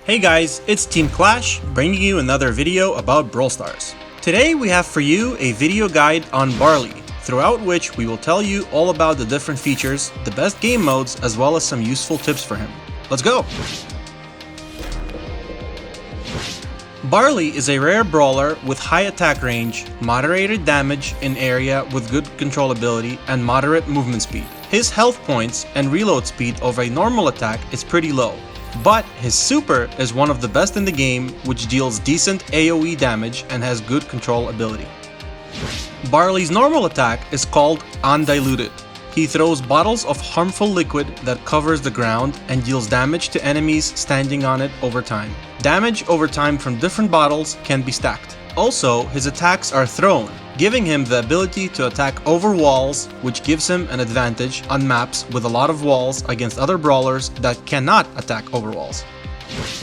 Hey guys, it's Team QLASH, bringing you another video about Brawl Stars. Today we have for you a video guide on Barley, throughout which we will tell you all about the different features, the best game modes, as well as some useful tips for him. Let's go! Barley is a rare brawler with high attack range, moderated damage in area with good controllability, and moderate movement speed. His health points and reload speed of a normal attack is pretty low. But his super is one of the best in the game, which deals decent AoE damage and has good control ability. Barley's normal attack is called Undiluted. He throws bottles of harmful liquid that covers the ground and deals damage to enemies standing on it over time. Damage over time from different bottles can be stacked. Also, his attacks are thrown, giving him the ability to attack over walls, which gives him an advantage on maps with a lot of walls against other brawlers that cannot attack over walls.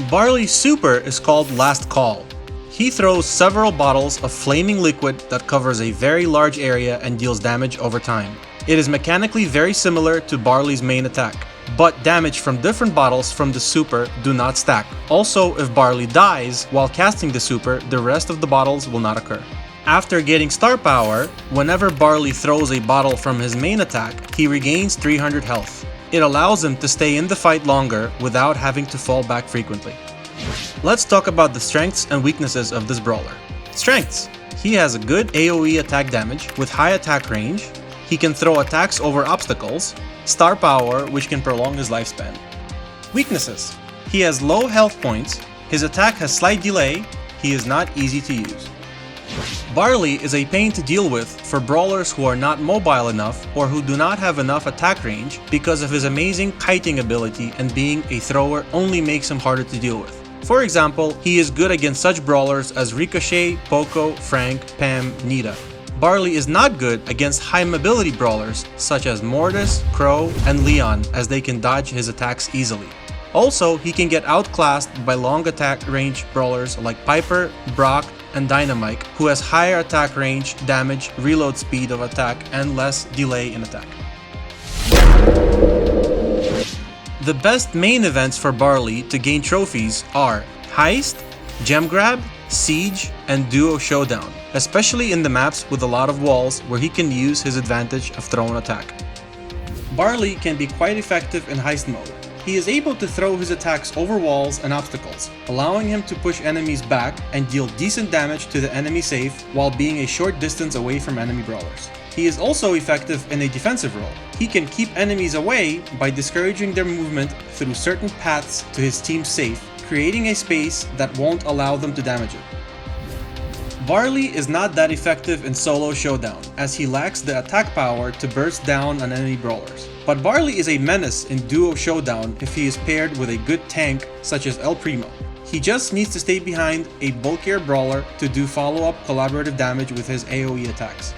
Barley's super is called Last Call. He throws several bottles of flaming liquid that covers a very large area and deals damage over time. It is mechanically very similar to Barley's main attack, but damage from different bottles from the super do not stack. Also, if Barley dies while casting the super, the rest of the bottles will not occur. After getting star power, whenever Barley throws a bottle from his main attack, he regains 300 health. It allows him to stay in the fight longer without having to fall back frequently. Let's talk about the strengths and weaknesses of this brawler. Strengths: he has a good AoE attack damage with high attack range. He can throw attacks over obstacles. Star power, which can prolong his lifespan. Weaknesses: he has low health points. His attack has slight delay. He is not easy to use. Barley is a pain to deal with for brawlers who are not mobile enough or who do not have enough attack range, because of his amazing kiting ability, and being a thrower only makes him harder to deal with. For example, he is good against such brawlers as Ricochet, Poco, Frank, Pam, Nita. Barley is not good against high mobility brawlers such as Mortis, Crow, and Leon, as they can dodge his attacks easily. Also, he can get outclassed by long attack range brawlers like Piper, Brock, and Dynamite, who has higher attack range, damage, reload speed of attack, and less delay in attack. The best main events for Barley to gain trophies are Heist, Gem Grab, Siege, and Duo Showdown, especially in the maps with a lot of walls where he can use his advantage of thrown attack. Barley can be quite effective in Heist mode. He is able to throw his attacks over walls and obstacles, allowing him to push enemies back and deal decent damage to the enemy safe while being a short distance away from enemy brawlers. He is also effective in a defensive role. He can keep enemies away by discouraging their movement through certain paths to his team's safe, creating a space that won't allow them to damage it. Barley is not that effective in solo showdown, as he lacks the attack power to burst down on enemy brawlers. But Barley is a menace in duo showdown if he is paired with a good tank such as El Primo. He just needs to stay behind a bulkier brawler to do follow-up collaborative damage with his AoE attacks.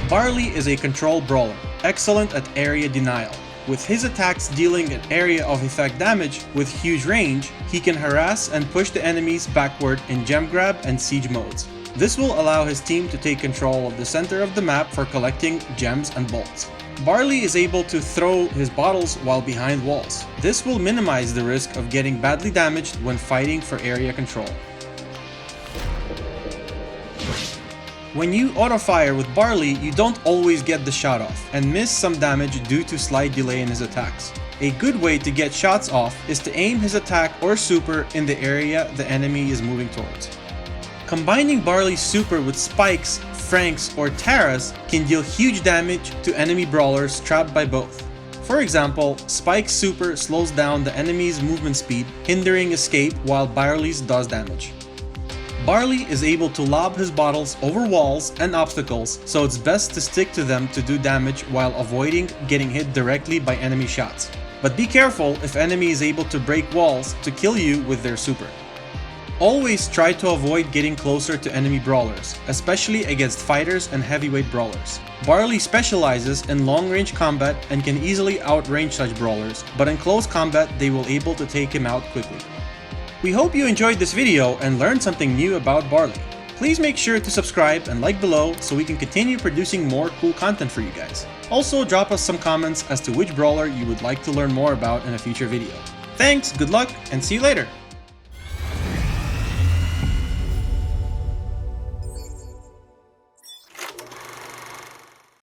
Barley is a control brawler, excellent at area denial. With his attacks dealing an area of effect damage with huge range, he can harass and push the enemies backward in Gem Grab and Siege modes. This will allow his team to take control of the center of the map for collecting gems and bolts. Barley is able to throw his bottles while behind walls. This will minimize the risk of getting badly damaged when fighting for area control. When you auto-fire with Barley, you don't always get the shot off and miss some damage due to slight delay in his attacks. A good way to get shots off is to aim his attack or super in the area the enemy is moving towards. Combining Barley's super with Spike's, Frank's, or Tara's can deal huge damage to enemy brawlers trapped by both. For example, Spike's super slows down the enemy's movement speed, hindering escape, while Barley's does damage. Barley is able to lob his bottles over walls and obstacles, so it's best to stick to them to do damage while avoiding getting hit directly by enemy shots. But be careful if enemy is able to break walls to kill you with their super. Always try to avoid getting closer to enemy brawlers, especially against fighters and heavyweight brawlers. Barley specializes in long-range combat and can easily outrange such brawlers, but in close combat they will be able to take him out quickly. We hope you enjoyed this video and learned something new about Barley. Please make sure to subscribe and like below so we can continue producing more cool content for you guys. Also, drop us some comments as to which brawler you would like to learn more about in a future video. Thanks, good luck, and see you later!